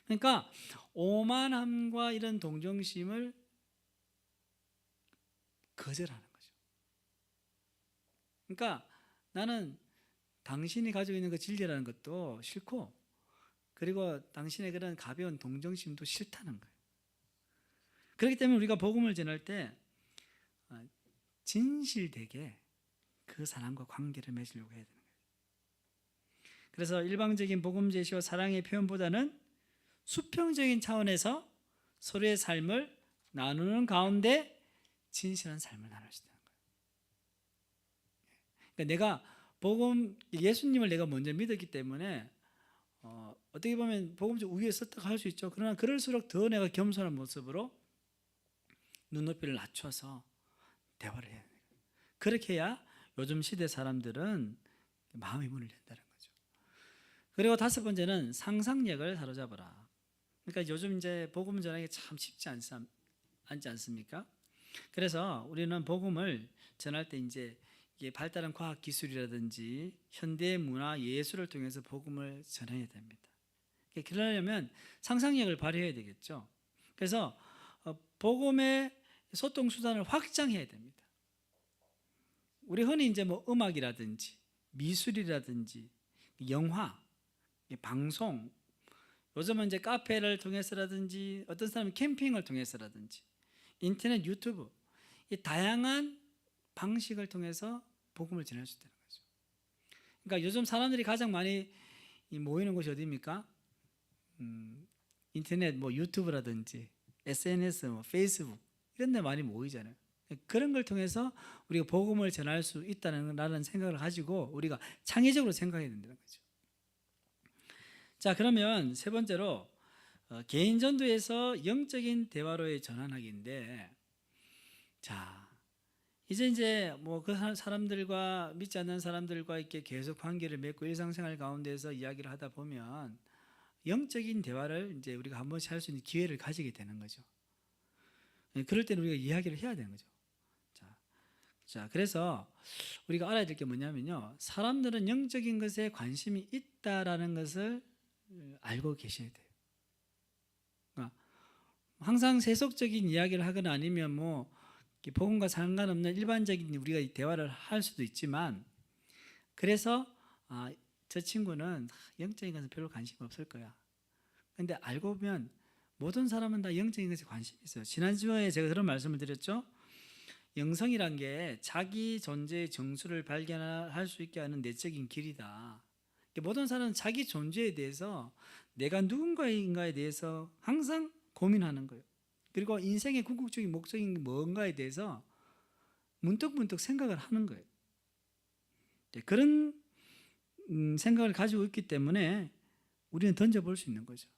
그러니까 오만함과 이런 동정심을 거절하는 거죠. 그러니까 나는 당신이 가지고 있는 그 진리라는 것도 싫고 그리고 당신의 그런 가벼운 동정심도 싫다는 거예요. 그렇기 때문에 우리가 복음을 전할 때 진실되게 그 사람과 관계를 맺으려고 해야 되는 거예요. 그래서 일방적인 복음 제시와 사랑의 표현보다는 수평적인 차원에서 서로의 삶을 나누는 가운데 진실한 삶을 나눌 수 있다는 거예요. 그러니까 내가 복음 예수님을 내가 먼저 믿었기 때문에 어떻게 보면 복음적 우위에 섰다고 할 수 있죠. 그러나 그럴수록 더 내가 겸손한 모습으로 눈높이를 낮춰서 대화를 해야 돼요. 그렇게 해야 요즘 시대 사람들은 마음의 문을 연다는 거죠. 그리고 다섯 번째는 상상력을 사로잡아라. 그러니까 요즘 이제 복음 전하기 참 쉽지 않지 않습니까? 그래서 우리는 복음을 전할 때 이제 이게 발달한 과학 기술이라든지 현대 문화 예술을 통해서 복음을 전해야 됩니다. 그러려면 상상력을 발휘해야 되겠죠. 그래서 복음의 소통 수단을 확장해야 됩니다. 우리 흔히 이제 뭐 음악이라든지 미술이라든지 영화, 방송, 요즘은 이제 카페를 통해서라든지 어떤 사람은 캠핑을 통해서라든지 인터넷, 유튜브, 이 다양한 방식을 통해서 복음을 전할 수 있다는 거죠. 그러니까 요즘 사람들이 가장 많이 모이는 곳이 어디입니까? 인터넷, 뭐 유튜브라든지 SNS, 뭐 페이스북 이런 데 많이 모이잖아요. 그런 걸 통해서 우리가 복음을 전할 수 있다는 생각을 가지고 우리가 창의적으로 생각해야 된다는 거죠. 자, 그러면 세 번째로 개인 전도에서 영적인 대화로의 전환하기인데, 자, 이제 뭐 그 사람들과 믿지 않는 사람들과 이렇게 계속 관계를 맺고 일상생활 가운데서 이야기를 하다 보면 영적인 대화를 이제 우리가 한 번씩 할 수 있는 기회를 가지게 되는 거죠. 그럴 때는 우리가 이야기를 해야 되는 거죠. 자, 그래서 우리가 알아야 될 게 뭐냐면요, 사람들은 영적인 것에 관심이 있다라는 것을 알고 계셔야 돼요. 그러니까 항상 세속적인 이야기를 하거나 아니면 뭐 복음과 상관없는 일반적인 우리가 대화를 할 수도 있지만, 그래서 저 친구는 영적인 것에 별로 관심 없을 거야. 근데 알고 보면 모든 사람은 다 영적인 것에 관심이 있어요. 지난주에 제가 그런 말씀을 드렸죠. 영성이란 게 자기 존재의 정수를 발견할 수 있게 하는 내적인 길이다. 모든 사람은 자기 존재에 대해서, 내가 누군가인가에 대해서 항상 고민하는 거예요. 그리고 인생의 궁극적인 목적이 뭔가에 대해서 문득문득 생각을 하는 거예요. 그런 생각을 가지고 있기 때문에 우리는 던져볼 수 있는 거죠.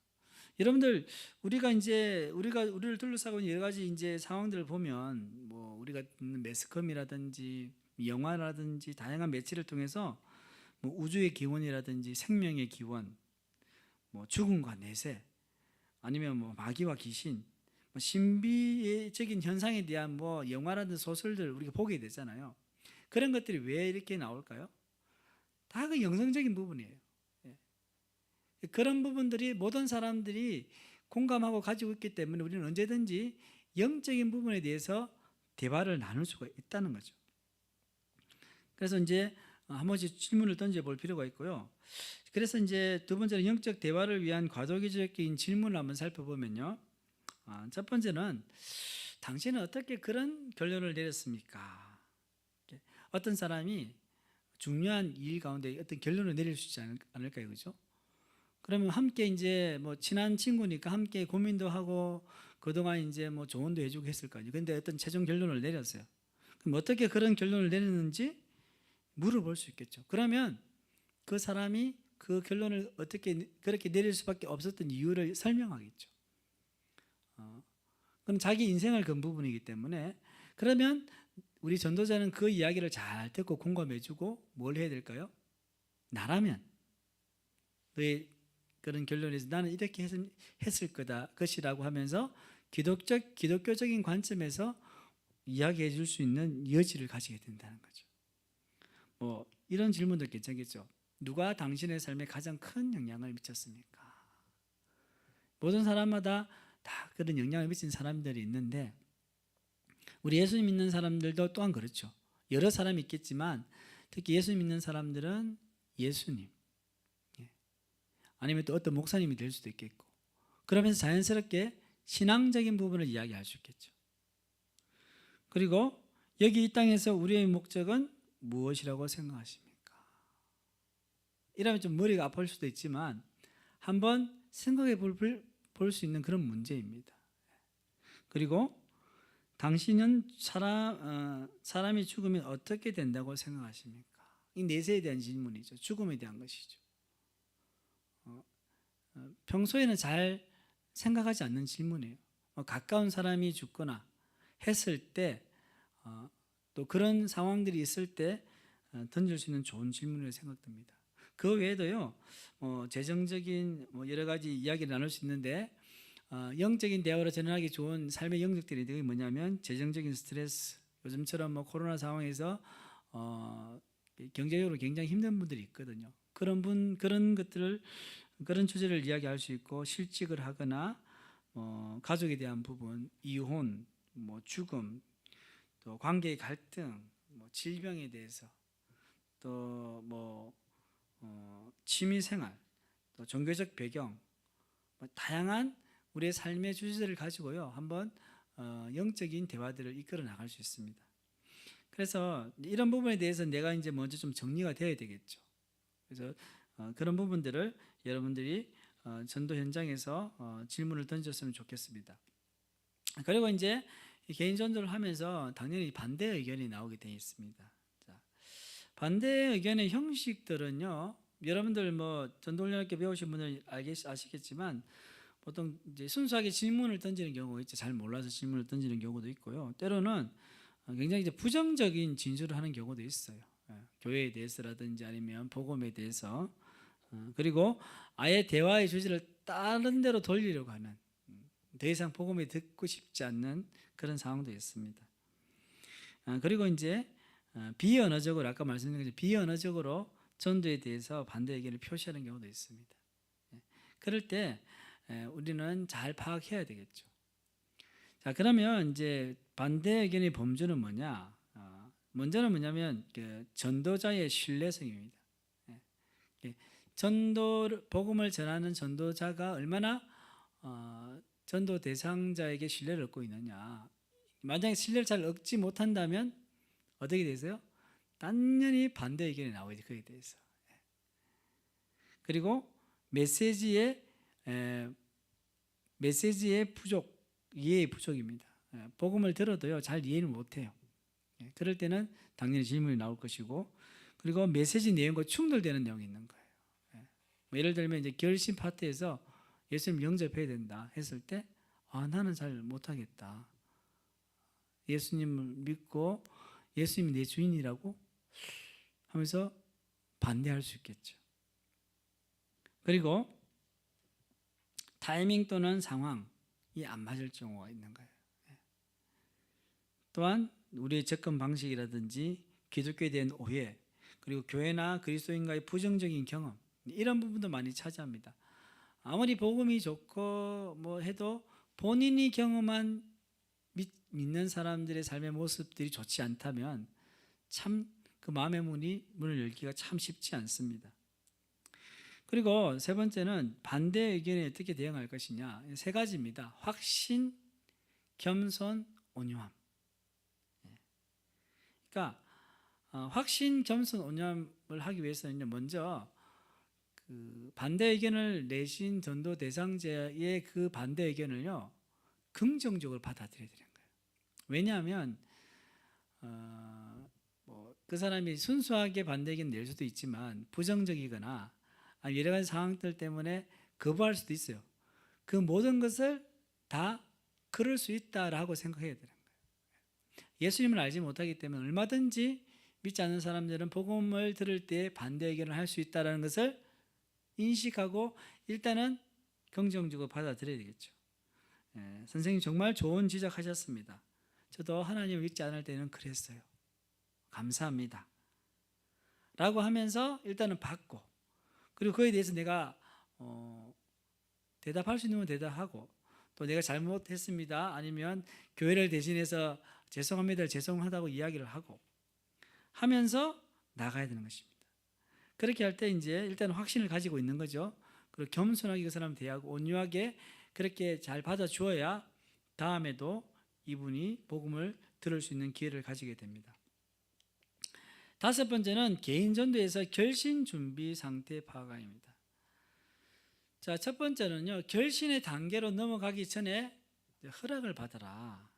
여러분들, 우리를 둘러싸고 있는 여러 가지 이제 상황들을 보면, 뭐 우리가 듣는 매스컴이라든지 영화라든지 다양한 매체를 통해서 뭐 우주의 기원이라든지 생명의 기원, 뭐 죽음과 내세, 아니면 뭐 마귀와 귀신, 뭐 신비적인 현상에 대한 뭐 영화라든지 소설들 우리가 보게 되잖아요. 그런 것들이 왜 이렇게 나올까요? 다 그 영성적인 부분이에요. 그런 부분들이 모든 사람들이 공감하고 가지고 있기 때문에 우리는 언제든지 영적인 부분에 대해서 대화를 나눌 수가 있다는 거죠. 그래서 이제 한 번씩 질문을 던져볼 필요가 있고요. 그래서 이제 두 번째는 영적 대화를 위한 과도기적인 질문을 한번 살펴보면요. 첫 번째는, 당신은 어떻게 그런 결론을 내렸습니까? 어떤 사람이 중요한 일 가운데 어떤 결론을 내릴 수 있지 않을까요, 그죠? 그러면 함께 이제 뭐 친한 친구니까 함께 고민도 하고 그동안 이제 뭐 조언도 해주고 했을 거 아니에요. 근데 어떤 최종 결론을 내렸어요. 그럼 어떻게 그런 결론을 내렸는지 물어볼 수 있겠죠. 그러면 그 사람이 그 결론을 어떻게 그렇게 내릴 수밖에 없었던 이유를 설명하겠죠. 그럼 자기 인생을 건 부분이기 때문에, 그러면 우리 전도자는 그 이야기를 잘 듣고 공감해주고 뭘 해야 될까요? 나라면 너의 그런 결론에서 나는 이렇게 했을 것이라고 하면서 기독교적인 관점에서 이야기해 줄 수 있는 여지를 가지게 된다는 거죠. 뭐 이런 질문도 괜찮겠죠. 누가 당신의 삶에 가장 큰 영향을 미쳤습니까? 모든 사람마다 다 그런 영향을 미친 사람들이 있는데, 우리 예수 믿는 사람들도 또한 그렇죠. 여러 사람이 있겠지만 특히 예수 믿는 사람들은 예수님, 아니면 또 어떤 목사님이 될 수도 있겠고, 그러면서 자연스럽게 신앙적인 부분을 이야기할 수 있겠죠. 그리고 여기 이 땅에서 우리의 목적은 무엇이라고 생각하십니까? 이러면 좀 머리가 아플 수도 있지만 한번 생각해 볼 수 있는 그런 문제입니다. 그리고 당신은 사람이 죽으면 어떻게 된다고 생각하십니까? 이 내세에 대한 질문이죠. 죽음에 대한 것이죠. 평소에는 잘 생각하지 않는 질문이에요. 가까운 사람이 죽거나 했을 때, 또 그런 상황들이 있을 때 던질 수 있는 좋은 질문이라고 생각됩니다. 그 외에도요, 재정적인 여러 가지 이야기를 나눌 수 있는데, 영적인 대화로 전환하기 좋은 삶의 영역들이 되게 뭐냐면, 재정적인 스트레스, 요즘처럼 뭐 코로나 상황에서 경제적으로 굉장히 힘든 분들이 있거든요. 그런 주제를 이야기할 수 있고, 실직을 하거나 가족에 대한 부분, 이혼, 죽음, 또 관계의 갈등, 질병에 대해서, 또 취미생활, 또 종교적 배경, 다양한 우리의 삶의 주제를 가지고요 한번 영적인 대화들을 이끌어 나갈 수 있습니다. 그래서 이런 부분에 대해서 내가 이제 먼저 좀 정리가 되어야 되겠죠. 그래서 그런 부분들을 여러분들이 전도 현장에서 질문을 던졌으면 좋겠습니다. 그리고 이제 개인 전도를 하면서 당연히 반대 의견이 나오게 되어 있습니다. 자, 반대 의견의 형식들은요, 여러분들 전도훈련학교 배우신 분들 아시겠지만 보통 이제 순수하게 질문을 던지는 경우가 있죠. 잘 몰라서 질문을 던지는 경우도 있고요. 때로는 굉장히 이제 부정적인 진술을 하는 경우도 있어요. 교회에 대해서라든지 아니면 복음에 대해서, 그리고 아예 대화의 주제를 다른 데로 돌리려고 하는, 더 이상 복음에 듣고 싶지 않는 그런 상황도 있습니다. 그리고 이제 비언어적으로, 아까 말씀드린 것처럼 비언어적으로 전도에 대해서 반대 의견을 표시하는 경우도 있습니다. 그럴 때 우리는 잘 파악해야 되겠죠. 자, 그러면 이제 반대 의견의 범주는 뭐냐? 먼저는 뭐냐면 전도자의 신뢰성입니다. 복음을 전하는 전도자가 얼마나 전도 대상자에게 신뢰를 얻고 있느냐. 만약에 신뢰를 잘 얻지 못한다면 어떻게 되세요? 단연히 반대 의견이 나오죠. 거기에 대해서. 그리고 메시지의 부족, 이해의 부족입니다. 복음을 들어도요 잘 이해는 못해요. 그럴 때는 당연히 질문이 나올 것이고, 그리고 메시지 내용과 충돌되는 내용이 있는 거예요. 예를 들면 이제 결심 파트에서 예수님 영접해야 된다 했을 때, 나는 잘 못하겠다. 예수님을 믿고 예수님이 내 주인이라고 하면서 반대할 수 있겠죠. 그리고 타이밍 또는 상황이 안 맞을 경우가 있는 거예요. 또한 우리의 접근 방식이라든지 기독교에 대한 오해, 그리고 교회나 그리스도인과의 부정적인 경험, 이런 부분도 많이 차지합니다. 아무리 복음이 좋고 해도 본인이 경험한 믿는 사람들의 삶의 모습들이 좋지 않다면 참 그 마음의 문을 열기가 참 쉽지 않습니다. 그리고 세 번째는 반대 의견에 어떻게 대응할 것이냐. 세 가지입니다. 확신, 겸손, 온유함. 그러니까 확신, 겸손, 온유함을 하기 위해서는 먼저 그 반대 의견을 내신 전도 대상자의 그 반대 의견을요 긍정적으로 받아들여야 되는 거예요. 왜냐하면 그 사람이 순수하게 반대 의견을 낼 수도 있지만 부정적이거나 여러 가지 상황들 때문에 거부할 수도 있어요. 그 모든 것을 다 그럴 수 있다라고 생각해야 되는 거예요. 예수님을 알지 못하기 때문에 얼마든지 믿지 않는 사람들은 복음을 들을 때 반대 의견을 할 수 있다는 것을 인식하고 일단은 긍정적으로 받아들여야 되겠죠. 선생님 정말 좋은 지적하셨습니다. 저도 하나님을 믿지 않을 때는 그랬어요. 감사합니다. 라고 하면서 일단은 받고, 그리고 그에 대해서 내가 대답할 수 있는 건 대답하고, 또 내가 잘못했습니다 아니면 교회를 대신해서 죄송합니다, 죄송하다고 이야기를 하고 하면서 나가야 되는 것입니다. 그렇게 할 때 이제 일단 확신을 가지고 있는 거죠. 그리고 겸손하게 그 사람 대하고 온유하게 그렇게 잘 받아주어야 다음에도 이분이 복음을 들을 수 있는 기회를 가지게 됩니다. 다섯 번째는 개인 전도에서 결신 준비 상태 파악입니다. 자, 첫 번째는요, 결신의 단계로 넘어가기 전에 허락을 받아라.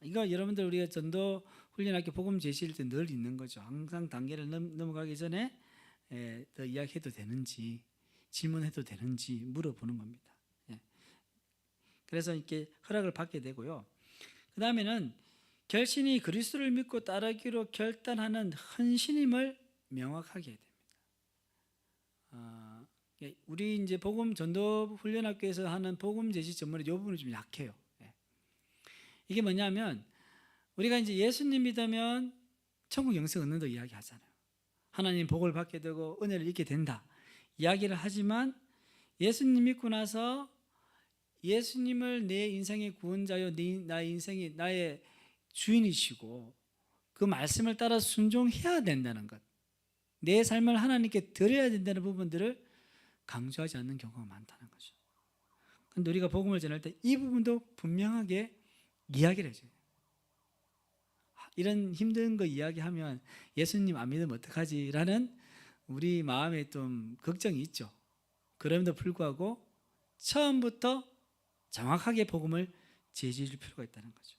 이거 여러분들 우리가 전도 훈련학교 복음 제시일 때 늘 있는 거죠. 항상 단계를 넘어가기 전에 더 이야기해도 되는지, 질문해도 되는지 물어보는 겁니다. 그래서 이렇게 허락을 받게 되고요. 그 다음에는 결신이 그리스도를 믿고 따르기로 결단하는 헌신임을 명확하게 해야 됩니다. 우리 이제 복음 전도 훈련학교에서 하는 복음 제시 전문에 이 부분이 좀 약해요. 이게 뭐냐면 우리가 이제 예수님 믿으면 천국 영생 얻는다고 이야기하잖아요. 하나님 복을 받게 되고 은혜를 잊게 된다 이야기를 하지만 예수님 믿고 나서 예수님을 내 인생의 구원자요, 나의 인생이 나의 주인이시고 그 말씀을 따라 순종해야 된다는 것, 내 삶을 하나님께 드려야 된다는 부분들을 강조하지 않는 경우가 많다는 거죠. 그런데 우리가 복음을 전할 때 이 부분도 분명하게 이야기를 해줘요. 이런 힘든 거 이야기하면 예수님 안 믿으면 어떡하지? 라는 우리 마음에 좀 걱정이 있죠. 그럼에도 불구하고 처음부터 정확하게 복음을 제시해 줄 필요가 있다는 거죠.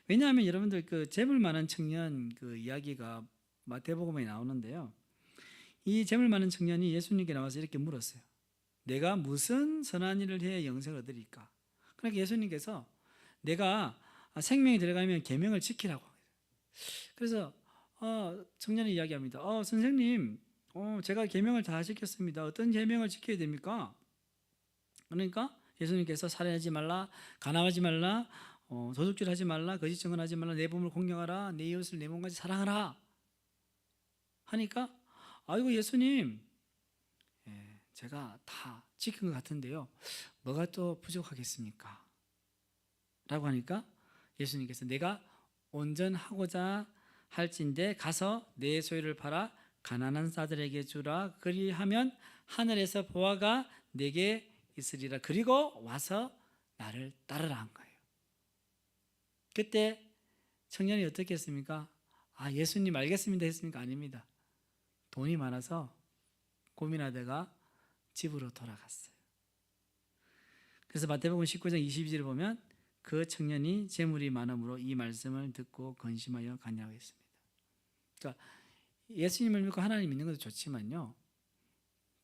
왜냐하면 여러분들 그 재물 많은 청년 그 이야기가 마태복음에 나오는데요. 이 재물 많은 청년이 예수님께 나와서 이렇게 물었어요. 내가 무슨 선한 일을 해야 영생을 얻으리까? 그러니까 예수님께서 내가 생명이 들어가면 계명을 지키라고. 그래서 청년이 이야기합니다. 선생님, 제가 계명을 다 지켰습니다. 어떤 계명을 지켜야 됩니까? 그러니까 예수님께서 살인하지 말라, 가늠하지 말라, 도둑질하지 말라, 거짓 증언하지 말라, 내 부모를 공경하라, 내 이웃을 내 몸같이 사랑하라 하니까 아이고 예수님, 제가 다 지킨 것 같은데요. 뭐가 또 부족하겠습니까? 라고 하니까 예수님께서 내가 온전하고자 할진대 가서 내 소유를 팔아 가난한 자들에게 주라. 그리하면 하늘에서 보화가 내게 있으리라. 그리고 와서 나를 따르라 한 거예요. 그때 청년이 어떻게 했습니까? 예수님 알겠습니다 했습니까? 아닙니다. 돈이 많아서 고민하다가 집으로 돌아갔어요. 그래서 마태복음 19장 22절을 보면 그 청년이 재물이 많음으로 이 말씀을 듣고 근심하여 가냐고 했습니다. 그러니까 예수님을 믿고 하나님 믿는 것도 좋지만요,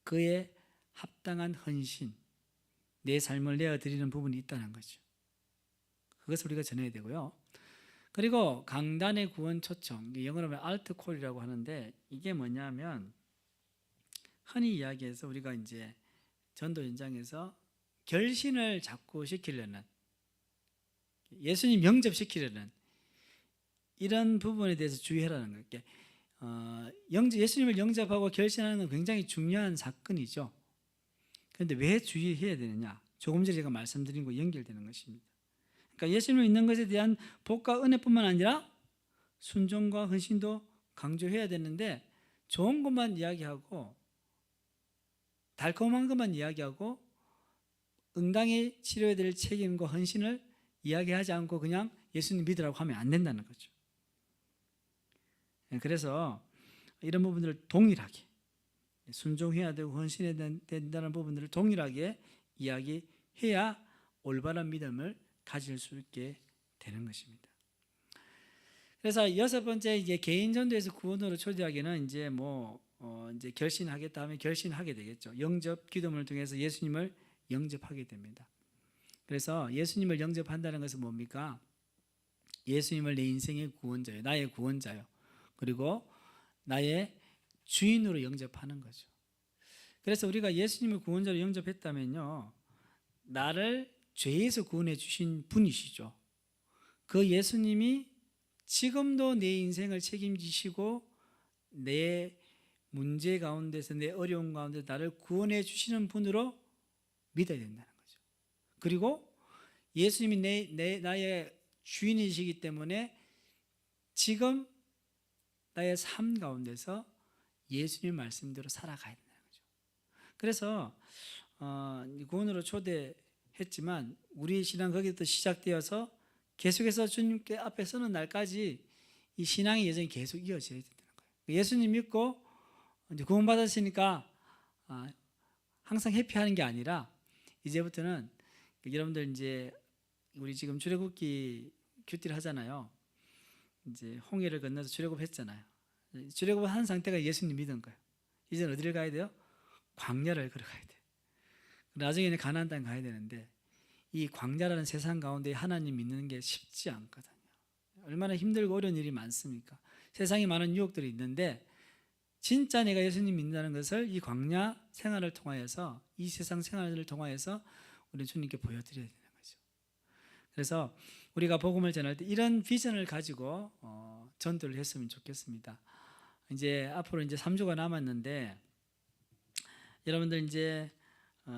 그의 합당한 헌신, 내 삶을 내어드리는 부분이 있다는 거죠. 그것을 우리가 전해야 되고요. 그리고 강단의 구원 초청, 영어로 하면 알트 콜이라고 하는데 이게 뭐냐면 흔히 이야기해서 우리가 이제 전도 현장에서 결신을 자꾸 시키려는, 예수님 영접시키려는 이런 부분에 대해서 주의하라는 거예요. 예수님을 영접하고 결신하는 건 굉장히 중요한 사건이죠. 그런데 왜 주의해야 되느냐? 조금 전에 제가 말씀드린 거 연결되는 것입니다. 그러니까 예수님을 믿는 것에 대한 복과 은혜뿐만 아니라 순종과 헌신도 강조해야 되는데 좋은 것만 이야기하고 달콤한 것만 이야기하고 응당히 치료해야 될 책임과 헌신을 이야기하지 않고 그냥 예수님 믿으라고 하면 안 된다는 거죠. 그래서 이런 부분들을 동일하게 순종해야 되고 헌신해야 된다는 부분들을 동일하게 이야기해야 올바른 믿음을 가질 수 있게 되는 것입니다. 그래서 여섯 번째 이제 개인 전도에서 구원으로 초대하기는 이제 이제 결신하겠다 하면 결신하게 되겠죠. 영접 기도문을 통해서 예수님을 영접하게 됩니다. 그래서 예수님을 영접한다는 것은 뭡니까? 예수님을 내 인생의 구원자요, 나의 구원자요, 그리고 나의 주인으로 영접하는 거죠. 그래서 우리가 예수님을 구원자로 영접했다면요, 나를 죄에서 구원해 주신 분이시죠. 그 예수님이 지금도 내 인생을 책임지시고 내 문제 가운데서, 내 어려움 가운데 나를 구원해 주시는 분으로 믿어야 된다는 거죠. 그리고 예수님이 나의 주인이시기 때문에 지금 나의 삶 가운데서 예수님 말씀대로 살아가야 된다는 거죠. 그래서 구원으로 초대했지만 우리 신앙 거기부터 시작되어서 계속해서 주님께 앞에 서는 날까지 이 신앙의 여정이 계속 이어져야 된다는 거예요. 예수님 믿고 이제 구원받았으니까 항상 해피하는 게 아니라 이제부터는 여러분들 이제 우리 지금 출애굽기 큐티를 하잖아요. 이제 홍해를 건너서 출애굽했잖아요. 출애굽한 상태가 예수님 믿은 거예요. 이제는 어디를 가야 돼요? 광야를 걸어가야 돼요. 나중에는 가나안 땅 가야 되는데 이 광야라는 세상 가운데 하나님 믿는 게 쉽지 않거든요. 얼마나 힘들고 어려운 일이 많습니까? 세상에 많은 유혹들이 있는데 진짜 내가 예수님 믿는다는 것을 이 광야 생활을 통하여서, 이 세상 생활을 통하여서 우리 주님께 보여드려야 되는 거죠. 그래서 우리가 복음을 전할 때 이런 비전을 가지고 전도를 했으면 좋겠습니다. 이제 앞으로 이제 3주가 남았는데 여러분들 이제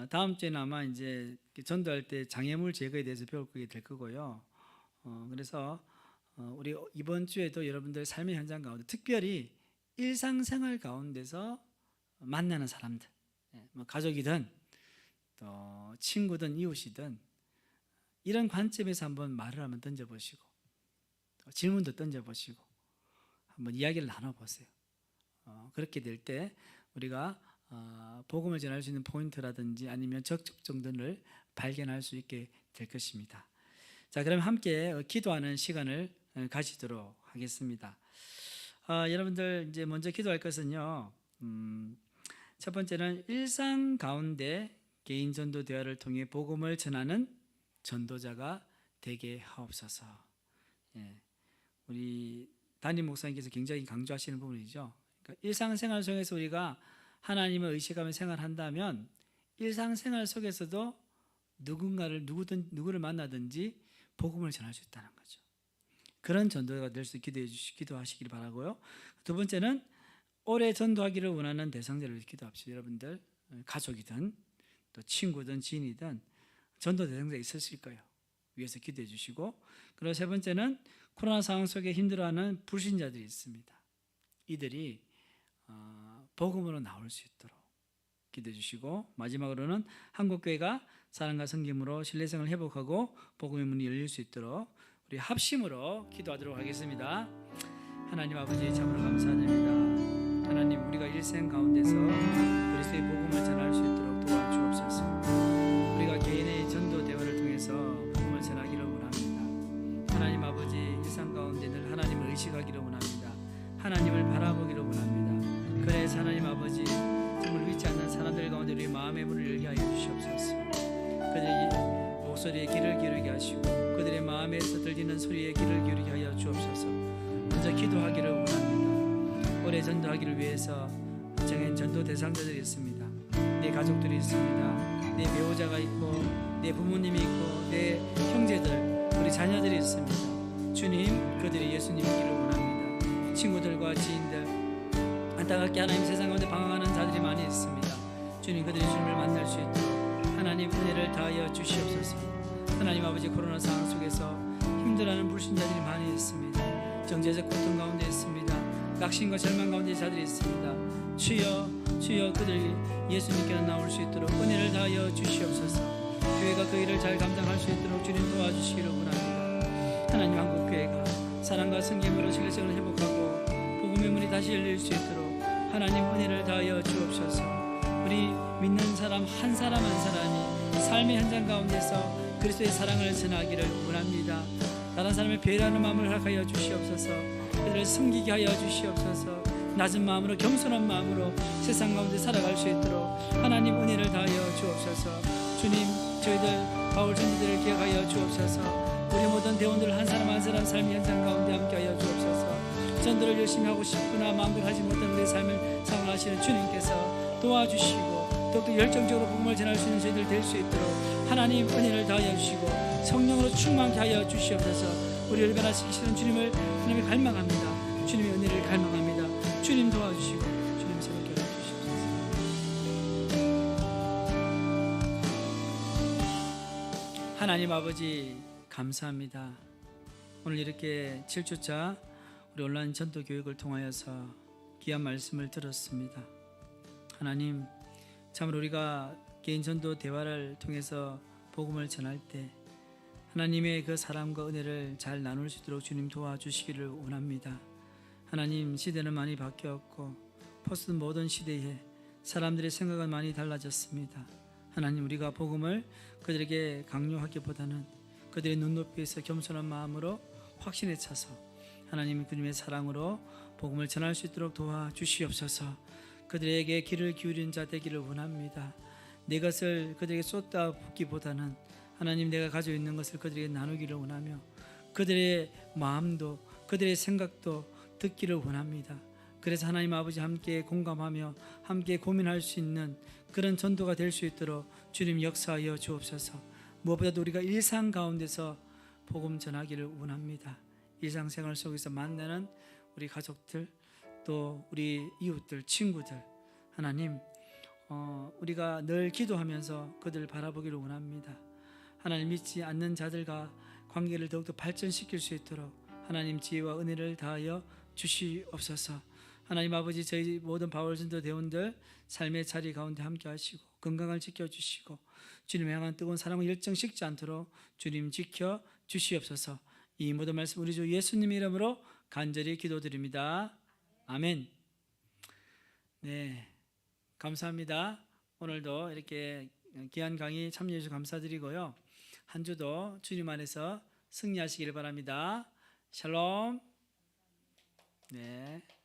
다음 주에는 아마 이제 전도할 때 장애물 제거에 대해서 배울 거게 될 거고요. 그래서 우리 이번 주에도 여러분들 삶의 현장 가운데 특별히 일상생활 가운데서 만나는 사람들, 뭐 가족이든 또 친구든 이웃이든 이런 관점에서 한번 말을 한번 던져보시고 질문도 던져보시고 한번 이야기를 나눠보세요. 그렇게 될 때 우리가 복음을 전할 수 있는 포인트라든지 아니면 적적 정도를 발견할 수 있게 될 것입니다. 자, 그럼 함께 기도하는 시간을 가지도록 하겠습니다. 여러분들 이제 먼저 기도할 것은요. 첫 번째는 일상 가운데 개인 전도 대화를 통해 복음을 전하는 전도자가 되게 하옵소서. 우리 담임 목사님께서 굉장히 강조하시는 부분이죠. 그러니까 일상생활 속에서 우리가 하나님을 의식하며 생활한다면 일상생활 속에서도 누구를 만나든지 복음을 전할 수 있다는 거죠. 그런 전도가 될 수 있게 기도하시길 바라고요. 두 번째는 오래 전도하기를 원하는 대상자를 위해 기도합시다. 여러분들 가족이든 또 친구든 지인이든 전도 대상자 있으실 거예요. 위해서 기도해 주시고, 그리고 세 번째는 코로나 상황 속에 힘들어하는 불신자들이 있습니다. 이들이 복음으로 나올 수 있도록 기도해 주시고, 마지막으로는 한국교회가 사랑과 섬김으로 신뢰성을 회복하고 복음의 문이 열릴 수 있도록 우리 합심으로 기도하도록 하겠습니다. 하나님 아버지, 참으로 감사드립니다. 하나님, 우리가 일생 가운데서 그리스도의 복음을 전할 수 있도록 도와주옵소서. 우리가 개인의 전도 대화를 통해서 복음을 전하기를 원합니다. 하나님 아버지, 일상 가운데 늘 하나님을 의식하기를 원합니다. 하나님을 바라보기를 원합니다. 그래서 하나님 아버지, 주님을 믿지 않는 사람들 가운데 우리 마음의 문을 열게 하여 주시옵소서. 그들의 목소리에 귀를 기울이게 하시고 그들의 마음에서 들리는 소리에 귀를 기울이게 하여 주옵소서. 먼저 기도하기를 원합니다. 오래 전도하기를 위해서 정한 전도 대상자들이 있습니다. 내 가족들이 있습니다. 내 배우자가 있고 내 부모님이 있고 내 형제들, 우리 자녀들이 있습니다. 주님, 그들이 예수님이기를 원합니다. 친구들과 지인들, 안타깝게 하나님 세상 가운데 방황하는 자들이 많이 있습니다. 주님, 그들이 주님을 만날 수 있도록 하나님 은혜를 다하여 주시옵소서. 하나님 아버지, 코로나 상황 속에서 힘들어하는 불신자들이 많이 있습니다. 정제적 고통 가운데 있습니다. 낙심과 절망 가운데 자들이 있습니다. 주여, 그들이 예수님께로 나올 수 있도록 은혜를 다하여 주시옵소서. 교회가 그 일을 잘 감당할 수 있도록 주님 도와주시기를 원합니다. 하나님, 한국교회가 사랑과 섬김으로 신뢰성을 회복하고 복음의 문이 다시 열릴 수 있도록 하나님 은혜를 다하여 주옵소서. 우리 믿는 사람 한 사람이 삶의 현장 가운데서 그리스도의 사랑을 전하기를 원합니다. 다른 사람을 배려하는 마음을 허락하여 주시옵소서. 그들을 섬기게 하여 주시옵소서. 낮은 마음으로, 겸손한 마음으로 세상 가운데 살아갈 수 있도록 하나님 은혜를 다하여 주옵소서. 주님, 저희들 바울 전도들을 기억하여 주옵소서. 우리 모든 대원들 한 사람 한 사람 삶의 현장 가운데 함께하여 주옵소서. 전도를 열심히 하고 싶으나 마음껏 하지 못한 우리의 삶을 상황하시는 주님께서 도와주시고 더욱더 열정적으로 복음을 전할 수 있는 저희들 될 수 있도록 하나님 은혜를 다하여 주시고 성령으로 충만케 하여 주시옵소서. 우리를 변화시키시는 주님을 하나님이 갈망합니다. 주님의 은혜를 갈망합니다. 주님 도와주시고 주님 새롭게 해주시옵소서. 하나님 아버지, 감사합니다. 오늘 이렇게 7주차 우리 온라인 전도 교육을 통하여서 귀한 말씀을 들었습니다. 하나님, 참으로 우리가 개인 전도 대화를 통해서 복음을 전할 때 하나님의 그 사랑과 은혜를 잘 나눌 수 있도록 주님 도와주시기를 원합니다. 하나님, 시대는 많이 바뀌었고 포스트 모던 시대에 사람들의 생각은 많이 달라졌습니다. 하나님, 우리가 복음을 그들에게 강요하기보다는 그들의 눈높이에서 겸손한 마음으로 확신에 차서 하나님 그님의 사랑으로 복음을 전할 수 있도록 도와주시옵소서. 그들에게 귀를 기울인 자 되기를 원합니다. 내 것을 그들에게 쏟다 붓기보다는 하나님, 내가 가지고 있는 것을 그들에게 나누기를 원하며 그들의 마음도 그들의 생각도 듣기를 원합니다. 그래서 하나님 아버지, 함께 공감하며 함께 고민할 수 있는 그런 전도가 될 수 있도록 주님 역사하여 주옵소서. 무엇보다도 우리가 일상 가운데서 복음 전하기를 원합니다. 일상생활 속에서 만나는 우리 가족들, 또 우리 이웃들, 친구들, 하나님 우리가 늘 기도하면서 그들을 바라보기를 원합니다. 하나님 믿지 않는 자들과 관계를 더욱더 발전시킬 수 있도록 하나님 지혜와 은혜를 다하여 주시옵소서. 하나님 아버지, 저희 모든 바울전도 대원들 삶의 자리 가운데 함께 하시고 건강을 지켜주시고 주님을 향한 뜨거운 사랑과 열정 식지 않도록 주님 지켜 주시옵소서. 이 모든 말씀 우리 주 예수님 이름으로 간절히 기도드립니다. 아멘. 네, 감사합니다. 오늘도 이렇게 귀한 강의 참여해 주셔서 감사드리고요. 한 주도 주님 안에서 승리하시길 바랍니다. 샬롬. 네.